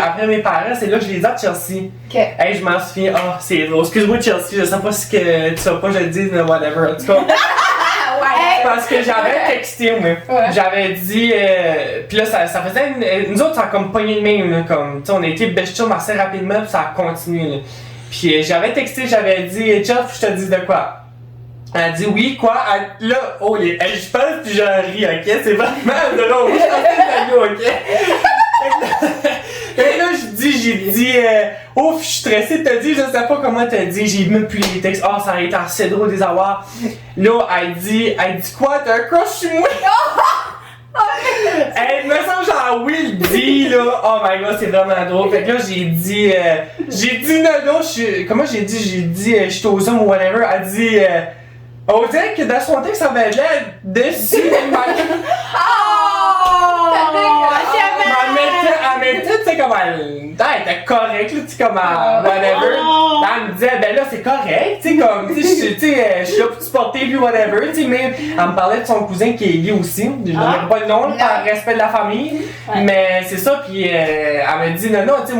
après mes parents, c'est là que je les ai à Chelsea. Ok. Hey, je m'en souviens. Oh, c'est drôle. Excuse-moi, Chelsea, je sais pas si que tu vas pas, je le dis, mais whatever. En tout cas. Ouais. Parce que j'avais texté, moi. Ouais. J'avais dit. Puis là, ça faisait. Nous autres, ça a comme pogné le même, là. Comme, tu sais, on a été best chum assez rapidement, puis ça a continué, là. Puis j'avais texté, j'avais dit, Chelsea, je te dis de quoi? Elle a dit oui, quoi? Là, oh, je pense puis j'en ris, ok? C'est vraiment drôle. Je suis en train de ok? Et là, j'ai dit, ouf, je suis stressée de te dire, je sais pas comment te dire, j'ai même plus les textes. Oh, ça aurait été assez drôle de les avoir. Là, elle dit quoi? T'as un crush sur moi? Elle me semble genre Will dit là, oh my god, c'est vraiment drôle. Fait que là, j'ai dit non, comment j'ai dit, je suis aux hommes ou whatever. Elle dit, on dirait que dans son texte, ça avait l'air dessus. Elle mettait, tu sais, comme elle était correcte, là, tu sais, comme whatever. Elle me disait, ben là, c'est correct, tu sais, comme, tu sais, je suis là pour te supporter, puis whatever, tu sais, mais elle me parlait de son cousin qui est gay aussi. Je ne dirais pas le nom, là, par respect de la famille. Ouais. Mais c'est ça, puis elle m'a dit, non, tu sais,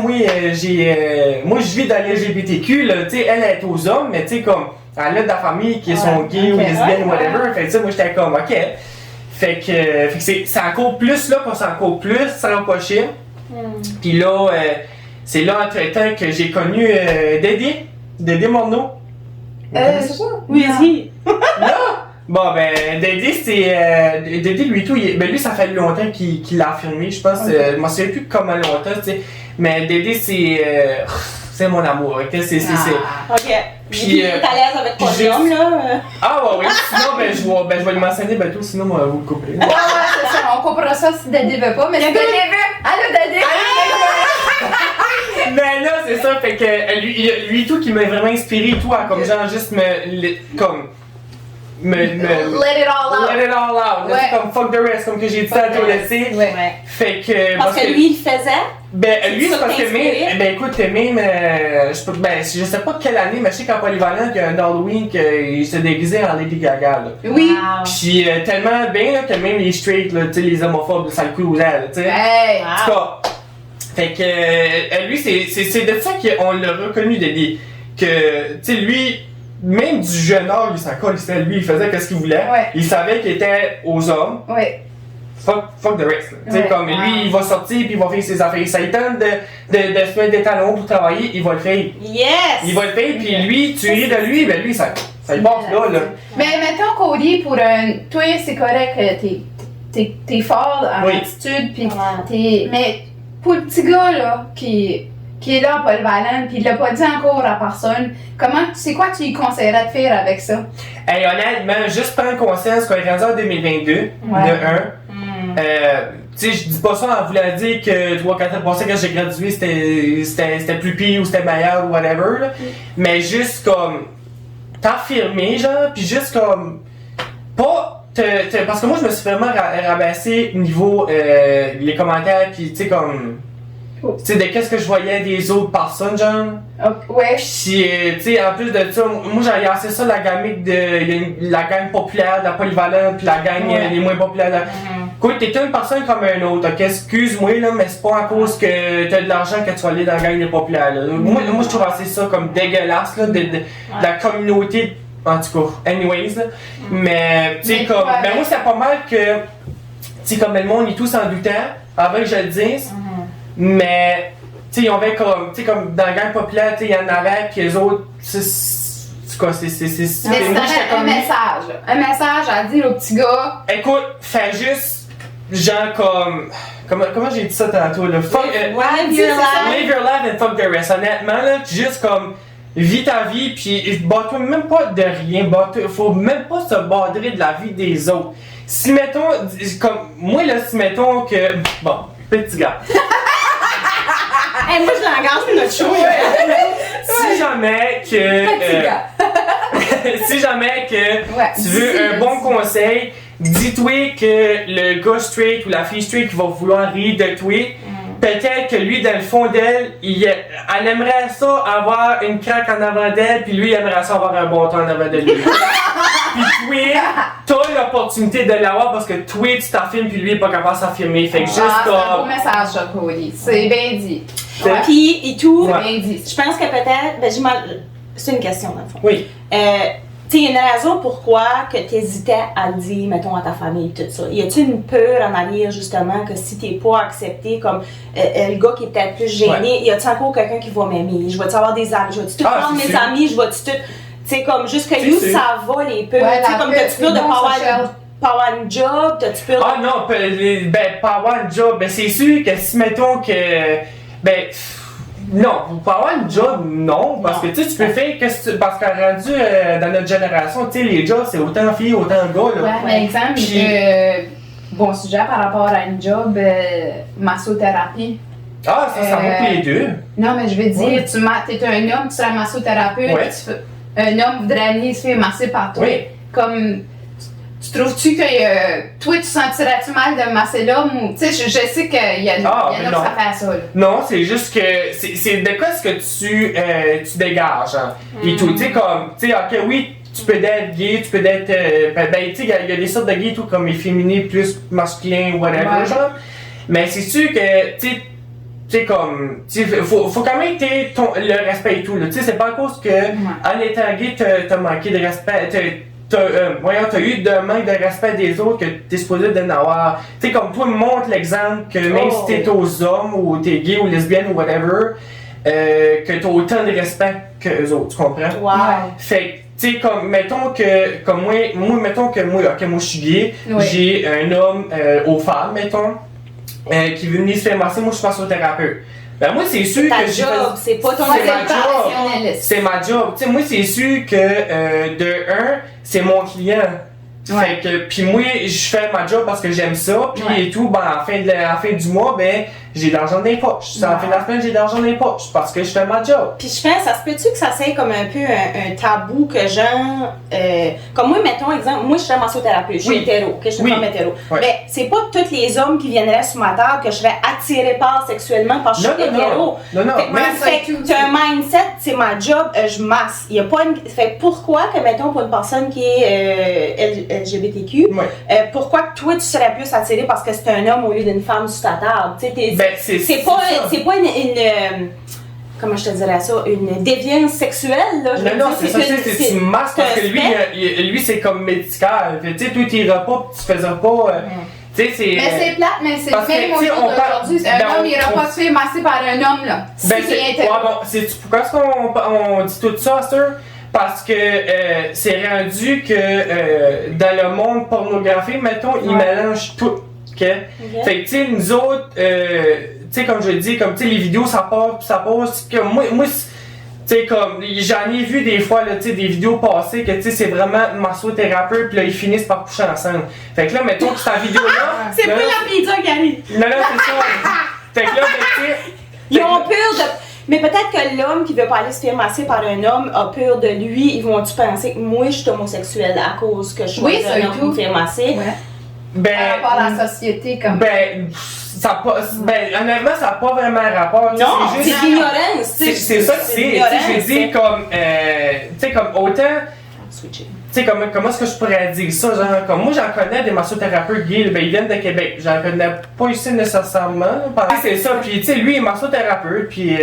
moi, je vis dans l'LGBTQ, là, tu sais, elle est aux hommes, mais tu sais, comme, elle a de la famille qui sont gays ou lesbiennes, whatever. Fait que, tu sais, moi, j'étais comme, ok. Fait que c'est encore plus là, pas c'est encore plus, ça va pas chier. Puis là, c'est là entre-temps que j'ai connu Dédé Morneau. Oui, si. Là, bon ben, Dédé c'est... Dédé lui tout, lui ça fait longtemps qu'il l'a affirmé, je pense, je m'en souviens plus comment longtemps, tu sais. Mais Dédé c'est mon amour, ok? Ok. Puis t'es à l'aise avec ton homme, là? Ah ouais, sinon je vais lui mentionner bientôt, sinon moi vous le couper. Ouais, c'est ça, on coupera ça si Daddy veut pas, mais si Daddy veut, allô Daddy! Mais là, c'est ça, fait que lui tout qui m'a vraiment inspiré, tout, à comme genre juste let it all out. Let it all out. Ouais. C'est comme fuck the rest, comme que j'ai dit à toi, tu sais. Ouais. Fait que. Parce que lui, il le faisait. Ben, lui, c'est parce que même. Ben, écoute, même. Je sais pas quelle année, mais je sais qu'en Polyvalent, il y a un Halloween qu'il s'est déguisé en Lady Gaga, là. Oui. Wow. Puis tellement bien, là, que même les straight, là, tu sais, les homophobes, ça le coule aux ailes, tu sais. Hey! En tout cas. Fait que. Lui, c'est de ça qu'on l'a reconnu, Dédé. Que, tu sais, lui. Même du jeune âge, il s'en colissait, lui, il faisait ce qu'il voulait. Ouais. Il savait qu'il était aux hommes. Ouais. Fuck the rest. Tu sais, comme lui, il va sortir puis il va faire ses affaires. Ça lui tente de se mettre des talons pour travailler, il va le faire. Yes! Il va le faire, puis lui, tu ris de lui, ben lui, ça lui passe là. Mais mettons, Cody, pour toi, c'est correct, t'es fort en attitude, puis t'es. Mais pour le petit gars, là, qui est là à Polyvalent, puis il l'a pas dit encore à personne, c'est quoi tu lui conseillerais de faire avec ça? Hey, honnêtement, juste prendre conscience qu'on est rendu en 2022, de un. Tu sais, je dis pas ça en voulant dire que 3-4 ans passés, quand j'ai gradué, c'était plus pire ou c'était meilleur ou whatever, là. Mais juste comme t'affirmer, genre, pis juste comme pas parce que moi je me suis vraiment rabaissé niveau les commentaires, pis tu sais comme tu sais, de qu'est-ce que je voyais des autres personnes, genre. Ouais. Puis, tu sais, en plus de ça, moi j'ai regardé ça, la gamique la gang populaire de la Polyvalente, puis la gang les moins populaires. Écoute, t'es une personne comme un autre, ok? Excuse-moi, là, mais c'est pas à cause que t'as de l'argent que tu vas aller dans la gang des populaires, là. Moi, je trouve assez ça comme dégueulasse, là, de la communauté, en tout cas, anyways, là. Mais, tu sais, comme, ben moi, c'était pas mal que, tu sais, comme le monde est tous en doutant, avant que je le dise. Mais, tu sais, ils avaient comme, tu sais, comme dans la gang populaire, tu sais, il y en avait, puis les autres, c'est quoi, c'est. Mais c'était un message, là. Un message à dire au petit gars. Écoute, fais juste, genre comme. Comment j'ai dit ça tantôt, là? Live your life and fuck the rest. Honnêtement, là, juste comme. Vis ta vie, puis bats-toi même pas de rien. Faut même pas se badrer de la vie des autres. Si mettons, comme. Moi, là, si mettons que. Bon, petit gars. Hey, moi je l'engage pour notre show. Si jamais que. Si jamais que tu veux un bon conseil, dis-toi que le gars straight ou la fille straight qui va vouloir rire de toi, peut-être que lui, dans le fond d'elle, elle aimerait ça avoir une craque en avant d'elle, puis lui, il aimerait ça avoir un bon temps en avant de lui. Puis toi, t'as l'opportunité de l'avoir parce que toi, tu t'affirmes, puis lui, il est pas capable de s'affirmer. Fait que juste c'est un beau message, ça, Cody. C'est bien dit. Puis, et tout. Ouais. Bien dit. Je pense que peut-être, c'est une question dans le fond. Oui. Tu sais, il y a une raison pourquoi que tu hésitais à le dire, mettons, à ta famille, tout ça. Y a-tu une peur en arrière, justement, que si t'es pas accepté comme le gars qui est peut-être plus gêné, y a-tu encore quelqu'un qui va m'aimer? Je vais-tu avoir des amis? Je vais-tu tout prendre mes amis? Je vais-tu tout. Tu sais, comme, juste que you, ça va les peurs. Ouais, tu sais, comme, t'as-tu peur de pas avoir une job? T'as-tu peur de. Ah non, pas avoir une job, ben c'est sûr que si mettons que. Ben. Non, pour avoir une job, non, parce que tu sais, tu peux faire parce qu'à rendu dans notre génération, tu sais, les jobs c'est autant filles, autant gars, là. Ouais, mais exemple, Puis- bon sujet par rapport à une job, massothérapie. Ah, ça va pour les deux. Non, mais je veux dire, Ouais. t'es un homme, tu seras massothérapeute, Ouais. un homme voudrait venir se faire masser par toi. Oui. Comme, tu trouves-tu que toi, tu sentirais-tu mal de masser l'homme ou. Tu sais, je sais qu'il y a, Ah, il y en a non. qui savent faire ça, là. Non, c'est juste que c'est de quoi est-ce que tu dégages, hein, et tout, tu sais, comme, tu sais, ok, oui, tu peux être gay, tu peux être, tu sais, il y a des sortes de gays, tout, comme efféminés, plus masculins, whatever, Ouais. genre, mais c'est sûr que, tu sais, comme, tu sais, faut quand même que t'aies le respect et tout, là, tu sais, c'est pas à cause que, en étant gay, t'as manqué de respect, t'as eu de manque de respect des autres que t'es supposé d'en avoir. Tu sais, comme toi, montre l'exemple que même si t'es aux hommes ou t'es gay ou lesbienne ou whatever, que t'as autant de respect que eux autres, tu comprends? Wow. Fait que, tu sais, comme, mettons que, comme mettons que moi, ok, moi je suis gay, Ouais. j'ai un homme aux femmes, mettons, qui veut venir se faire masser, moi je suis massothérapeute. Ben moi c'est sûr Ta que j'ai job, c'est pas ton Ouais, c'est ma c'est job. professionnaliste. C'est ma job. Tu sais, moi, c'est sûr que, de un, c'est mon client. Ouais. Fait que, puis moi, je fais ma job parce que j'aime ça, puis Ouais. et tout, ben, à la fin du mois, ben, j'ai de l'argent dans les poches. À la fin de la semaine, j'ai de l'argent dans les poches parce que je fais ma job. Puis je pense, ça se peut-tu que ça soit comme un peu un tabou que genre, comme moi, mettons exemple, moi je suis massothérapeute, je suis Oui. hétéro, que je suis Oui. une femme hétéro. Ouais. Mais c'est pas tous les hommes qui viendraient sur ma table que je serais attirée par sexuellement parce que je suis hétéro. Non, non. Fait que Mais- ça et fait tout, que t'as un mindset, c'est ma job, je masse. Il y a pas une. Fait que pourquoi que, mettons, pour une personne qui est LGBTQ, Ouais. pourquoi que toi tu serais plus attiré parce que c'est un homme au lieu d'une femme sur ta table? Tu sais, Ben, c'est pas une comment je te dirais ça, une déviance sexuelle, là. Je veux Non, non, dire, c'est ça, c'est tu masques parce que lui, c'est comme médical. Fait, tu sais, toi, t'iras pas, pis tu faisais pas. Tu sais, c'est. Mais c'est plate, mais c'est parce que, même au tu sais, jour on parle- d'aujourd'hui, un ben, homme n'ira on- pas se faire masser par un homme, là. Si Ben, il est hétéro. ouais, bon, c'est pourquoi est-ce qu'on dit tout ça, Sir? Parce que c'est rendu que dans le monde pornographique, mettons, ils mélangent tout. OK? Fait que, tu sais, nous autres, tu sais, comme je le dis, comme, tu sais, les vidéos, ça passe, que moi tu sais, comme, j'en ai vu des fois, là, tu sais, des vidéos passées que, tu sais, c'est vraiment massothérapeute, puis là, ils finissent par coucher ensemble. Fait que là, mettons que cette vidéo-là... C'est là, pas la pizza qui arrive. Non, non, c'est ça. Fait que là, ben, tu sais... Ils ont peur de. Mais peut-être que l'homme qui veut pas aller se faire masser par un homme a peur de lui. Ils vont-tu penser que moi je suis homosexuelle à cause que je suis Oui, ça et un homme qui tout. me fait masser? Ouais. Ben, Par rapport à la société, comme. Honnêtement, ça n'a pas vraiment rapport. Non, c'est c'est juste. l'ignorance. tu sais. C'est ça que c'est. Tu sais, je veux dire, comme. Tu sais, comme autant. Switcher. Tu sais, comment est-ce que je pourrais dire ça? Genre, comme moi, j'en connais des massothérapeutes gays, ben, ils viennent de Québec. J'en connais pas ici nécessairement. C'est ça. Puis, tu sais, lui, il est massothérapeute. Puis,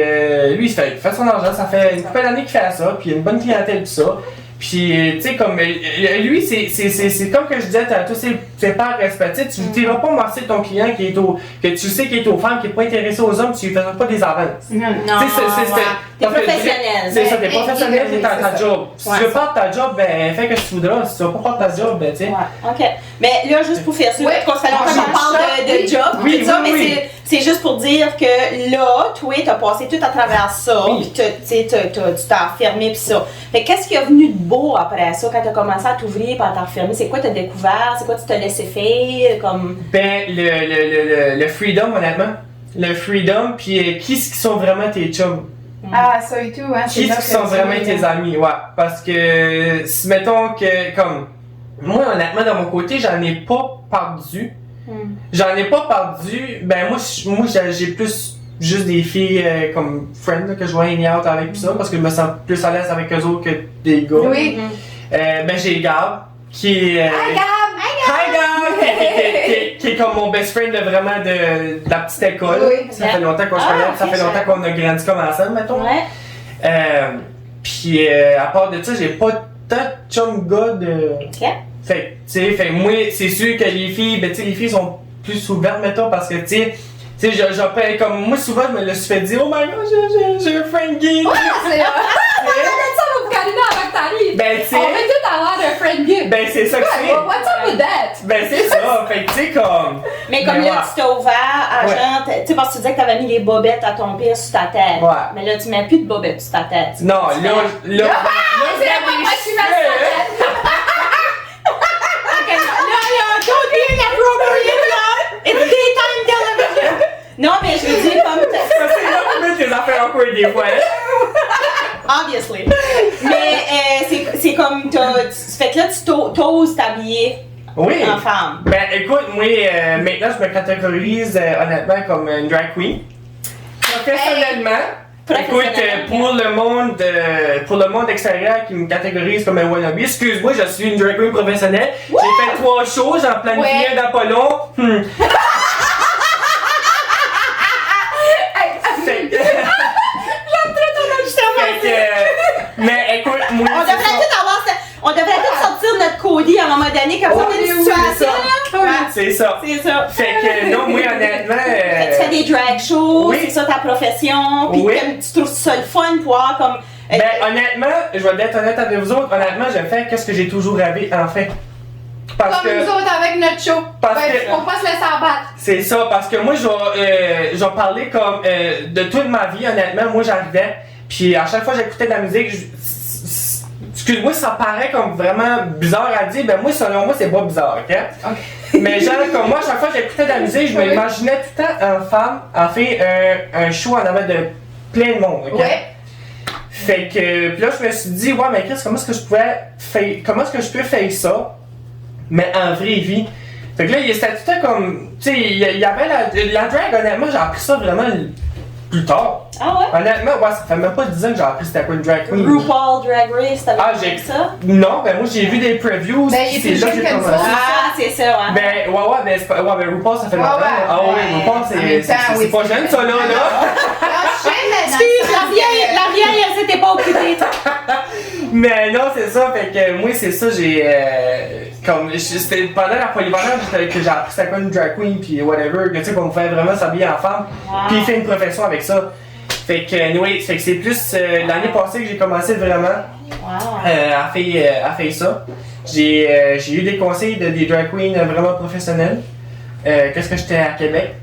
lui, il fait son argent. Ça fait une couple d'années qu'il fait ça. Puis, il a une bonne clientèle, tout ça. Puis, tu sais, comme, lui, c'est comme que je disais tantôt, c'est pas respecté. Tu ne iras pas masser ton client que tu sais qu'il est aux femmes, qui n'est pas intéressé aux hommes, tu lui feras pas des avances. Non. Non, Tu sais, ouais. T'es parce que- professionnel. C'est ça, t'es Mais- professionnel, oui, t'es dans c'est ta ça. job. Si Ouais, tu veux ça. pas ta job, ben, fais que tu voudras. Si tu veux pas faire ta job, ben, tu sais. Ouais, ok. Mais là, juste pour faire ça, Ouais. parce que ça fait longtemps qu'on parle de Oui. job, Oui, tout ça, oui, mais oui. c'est juste pour dire que là, toi, t'as passé tout à travers ça, Oui. puis tu t'es enfermé, puis ça. Fait qu'est-ce qui est venu de beau après ça, quand t'as commencé à t'ouvrir, puis à t'enfermer? C'est quoi t'as découvert? C'est quoi tu t'as laissé faire? Comme... Ben, le freedom, honnêtement. Le freedom, puis qui sont vraiment tes chums? Ah, ça et tout, hein. c'est Qui là sont que vraiment tu- tes amis? Ouais. Parce que, si mettons que, comme, moi, honnêtement, de mon côté, j'en ai pas perdu. J'en ai pas perdu. Ben, moi, j'ai plus juste des filles comme friends là, que je vois hang out avec pis ça, parce que je me sens plus à l'aise avec eux autres que des gars. Oui. Ben, j'ai Gab, qui est. Hi, Gab! Hi Gab! Qui est comme mon best friend de vraiment de la petite école. Oui. Ça fait longtemps qu'on se connaît, ça fait longtemps qu'on a grandi comme ensemble, mettons. Ouais. Puis à part de ça, j'ai pas tant de chum gars de. Ok. Fait moi, c'est sûr que les filles, ben tu sais, les filles sont plus ouvertes, mettons, parce que tu sais, j'appelle comme moi souvent, je me le suis fait dire, oh my god, j'ai un friend gay. Ouais, c'est ça, vous câliner avec Tali. Ben, tu sais. On veut tout avoir un friend gay. Ben, c'est ça que c'est. What's up with that? Ben, c'est ça. Fait que, tu sais, comme. Mais comme là, tu t'as ouvert à Ouais. genre, tu sais, parce que tu disais que t'avais mis les bobettes à ton pire sur ta tête. Ouais. Mais là, tu mets plus de bobettes sur ta tête. Non, là, C'est pas moi qui mets ça. Ok, là, il y a un coding appropriate, là. It's daytime television. Non, mais je veux dire, comme. C'est là qu'on met tes affaires awkward des fois. Obviously. Mais c'est comme. Fait que là, tu t'oses t'habiller Oui. en femme. Ben, écoute, moi, maintenant, je me catégorise honnêtement comme une drag queen. Professionnellement. Écoute, pour le monde extérieur qui me catégorise comme un wannabe, excuse-moi, je suis une drag queen professionnelle. J'ai fait 3 shows, j'en planifie un dans pas long. Mais écoute, moi, On devrait tous sortir notre Cody à un moment donné, comme ça, on a une situation, là. c'est ça. C'est ça. Fait que non, moi, honnêtement. Tu fais des drag shows, oui. c'est ça ta profession, puis Oui. comme tu trouves ça le fun pour voir comme. Ben, honnêtement, je vais être honnête avec vous autres, honnêtement, je fais qu'est-ce que j'ai toujours rêvé, en fait. Parce Comme que. nous autres avec notre show. Parce que- Faut pas se laisser abattre. C'est ça, parce que moi, je vais parler comme de toute ma vie, honnêtement. Moi, j'arrivais, puis à chaque fois que j'écoutais de la musique, excuse-moi, ça paraît comme vraiment bizarre à dire, ben moi, selon moi, c'est pas bizarre, ok? Mais genre, comme moi, à chaque fois que j'écoutais de la musique, je m'imaginais tout le temps en femme, en fait, un show en avant de plein de monde, ok? Ouais. Fait que, puis là, je me suis dit, ouais, mais Chris, comment est-ce que je peux faire ça, mais en vraie vie? Fait que là, c'était tout le temps comme, tu sais, il y avait la drag, honnêtement, j'ai appris ça vraiment plus tard. Ah ouais? Honnêtement, ouais, ça fait même pas 10 ans que j'ai appris c'était quoi une drag queen. RuPaul Drag Race, t'avais j'ai vu ça? Non, ben moi j'ai vu des previews, Ben, il est c'est plus là que jeune j'ai que nous commencé. autres. Ah, c'est ça, hein? Ben, ben, c'est pas, ben RuPaul ça fait Ouais, longtemps. ouais. Ah ouais, Ouais. RuPaul En même temps, c'est pas oui, jeune c'est ça là. Excuse, la vieille, elle s'était pas occupée. Mais non, c'est ça, fait que moi c'est ça, j'ai c'était pendant la polyvalente que j'ai appris c'était quoi une drag queen puis whatever, que tu sais qu'on fait vraiment s'habiller en femme, puis faire une profession avec ça. Fait que anyway, fait que c'est plus l'année passée que j'ai commencé vraiment à faire ça. J'ai eu des conseils de des drag queens vraiment professionnels. Qu'est-ce que j'étais à Québec.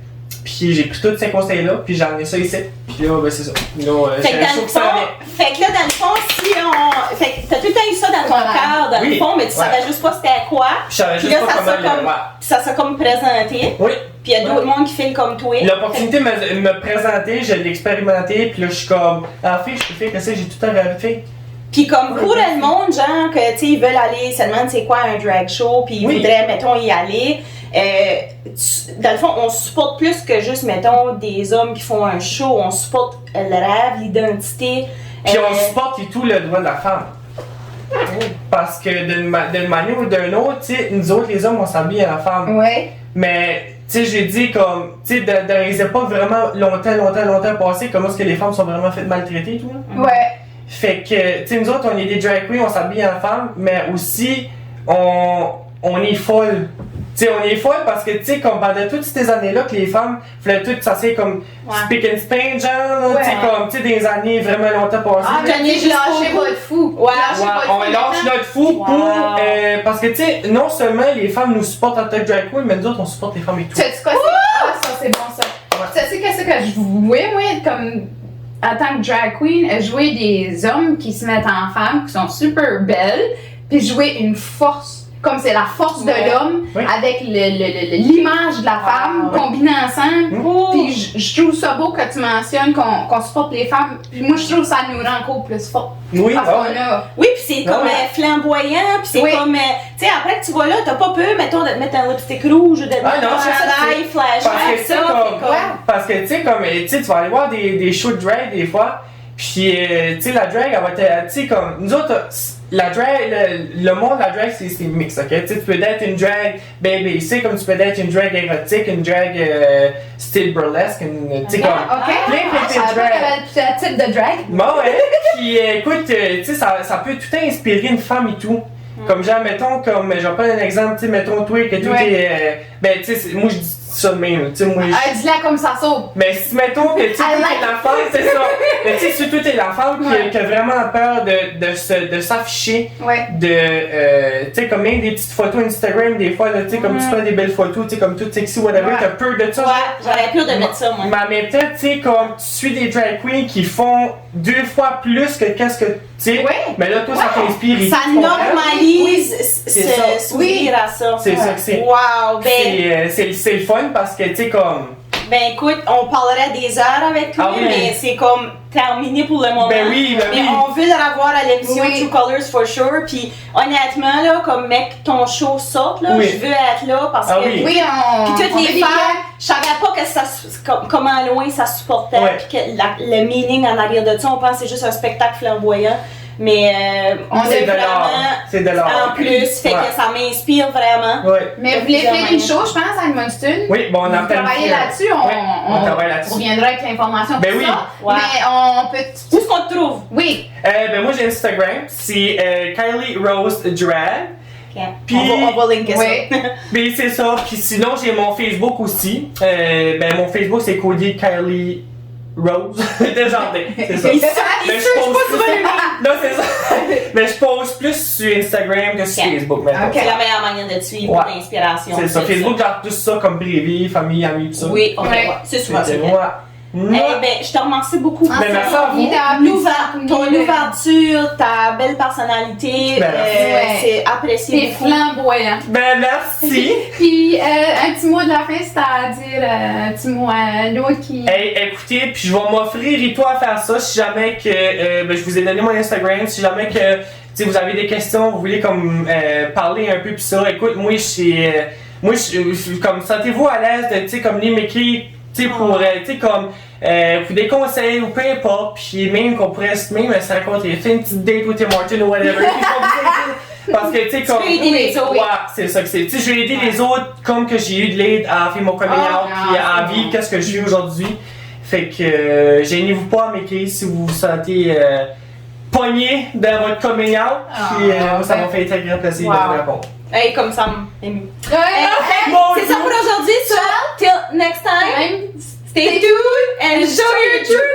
Puis j'ai pris tous ces conseils-là, puis j'ai amené ça ici. Puis là, ben c'est ça. Là, Fait que dans le fond, si on. Fait que t'as tout le temps eu ça dans ton cœur, dans le fond, mais tu savais juste pas c'était quoi. Puis je savais Puis juste là, pas comment ça s'est comme présenté. Oui. Puis il y a d'autres mondes qui filment comme toi. L'opportunité de me présenter, je l'ai expérimenté, puis là je suis comme, en fait, je peux faire que ça, j'ai tout le temps rêvé. Puis comme pour le monde, genre, que tu sais, ils veulent aller, ils se demandent c'est quoi un drag show, puis ils voudraient, mettons, y aller. Dans le fond, on supporte plus que juste, mettons, des hommes qui font un show. On supporte le rêve, l'identité. Puis on supporte et tout le droit de la femme. Parce que d'une manière ou d'une autre, tu sais, nous autres, les hommes, on s'habille à la femme. Ouais. Mais, tu sais, j'ai dit comme, tu sais, dans les époques vraiment longtemps passées, comment est-ce que les femmes sont vraiment faites maltraiter et tout, là. Ouais. Fait que, tu sais, nous autres, on est des drag queens, on s'habille en femme, mais aussi, on est folle. Tu sais, on est folle parce que, tu sais, comme pendant toutes ces années-là, que les femmes voulaient toutes s'asseoir comme speak and span, genre, tu sais, comme, tu sais, des années vraiment longtemps passées. Ah, tenez, lâchez votre fou. Ouais, on lâche notre fou pour. Parce que, tu sais, non seulement les femmes nous supportent en tant que drag queen, mais nous autres, on supporte les femmes et tout. Tu sais quoi, ah, ça, c'est bon, ça. Tu sais, qu'est-ce que je voulais, moi, comme. En tant que drag queen, jouer des hommes qui se mettent en femmes, qui sont super belles, puis jouer une force. Comme c'est la force de l'homme avec l'image de la femme combinée ensemble. Puis je trouve ça beau que tu mentionnes qu'on supporte les femmes. Puis moi, je trouve que ça nous rend encore plus fort. Oui, parce qu'on a... Oui, puis c'est comme flamboyant, puis c'est comme, tu sais, après que tu vois là, t'as pas peur, mettons, de te mettre un lipstick rouge ou de te mettre un chandail flash. Parce que tu sais, comme, tu vas aller voir des shows de drag des fois, Puis, tu sais, la drag, elle va être, tu sais, comme, nous autres, la drag, le monde de la drag, c'est mix, ok? Tu sais, tu peux être une drag baby, tu sais, comme tu peux être une drag érotique, une drag style burlesque, tu sais, comme, plein de drag. Quel type de drag? Bon, ouais. Puis, écoute, tu sais, ça peut tout inspirer une femme et tout. Comme genre, mettons, comme, je vais prendre un exemple, tu sais, mettons, toi, que tout est, ben, tu sais, moi, je dis ça de même, tu sais, moi, dis-la comme ça saute. mais si, mettons, que, tu sais, toi, t'es la femme, c'est ça. Mais, tu sais, si toi, t'es la femme qui a vraiment peur de s'afficher, tu sais, comme même des petites photos Instagram, des fois, là, tu sais, comme tu fais des belles photos, tu sais, comme tout sexy, whatever, t'as peur de ça. J'aurais peur de mettre ça, moi. Mais en même temps, tu sais, comme tu suis des drag queens qui font 2 fois plus que qu'est-ce que, tu sais, mais là, toi, ça t'inspire. Ça normalise s'ouvrir à ça. C'est ça que c'est. Wow, ben. C'est le fun parce que, tu sais, comme. Ben écoute, on parlerait des heures avec toi, mais c'est comme terminé pour le moment. Ben oui, mais on veut le revoir à l'émission True Colors for sure. Puis honnêtement, là, comme mec, ton show saute, là, je veux être là parce que. Puis toutes les femmes, je savais pas que ça, comment loin ça supportait, puis que le meaning en arrière de ça, on pense que c'est juste un spectacle flamboyant. Mais on est vraiment c'est de l'art. En plus, fait que ça m'inspire vraiment. Mais vous voulez faire une show, je pense, à Edmundston. Oui, bon, on a travaillé là-dessus, on reviendra avec l'information pour ça. Mais on peut. Où est-ce qu'on te trouve? Oui. Ben moi j'ai Instagram, c'est Kylie Rose Drag. Puis, on va linker ça. Ben c'est ça. Puis sinon j'ai mon Facebook aussi. Ben mon Facebook c'est Cody Kylie Rose Desjardins, c'est ça. Mais je pose plus... Non, c'est ça. Mais je pose plus sur Instagram que sur Facebook maintenant. C'est la meilleure manière de te suivre, d'inspiration. C'est ça. Facebook, genre tout ça comme privé, famille, amis, tout ça. Oui, c'est souvent ça. Eh ben, je te remercie beaucoup. Ben, merci à vous. Ton ouverture, ta belle personnalité, c'est apprécié. C'est flamboyant. Ben, merci. Puis, un petit mot de la fin, c'est-à-dire, un petit mot à l'autre qui... Écoutez, puis je vais m'offrir et toi à faire ça si jamais que, ben, je vous ai donné mon Instagram, si jamais que, tu vous avez des questions, vous voulez comme parler un peu pis ça, écoute, moi, je comme, sentez-vous à l'aise de, tu sais, comme m'écrire, tu sais, pour, tu sais, comme, pour des conseils ou peu importe, puis même qu'on pourrait même se rencontrer, faire une petite date with Tim Martin ou whatever. Parce que, tu sais, comme. Tu veux aider les autres. Ouais, c'est ça que c'est. Tu sais, je vais aider les autres comme que j'ai eu de l'aide à faire mon coming out, puis à vivre qu'est-ce que je vis aujourd'hui. Fait que, gênez-vous pas à m'écrire si vous vous sentez pogné dans votre coming out, puis ça m'a fait très grand plaisir de vous répondre. Hey, comme ça, Amy. C'est ça pour aujourd'hui, so till next time. Stay tuned and show your true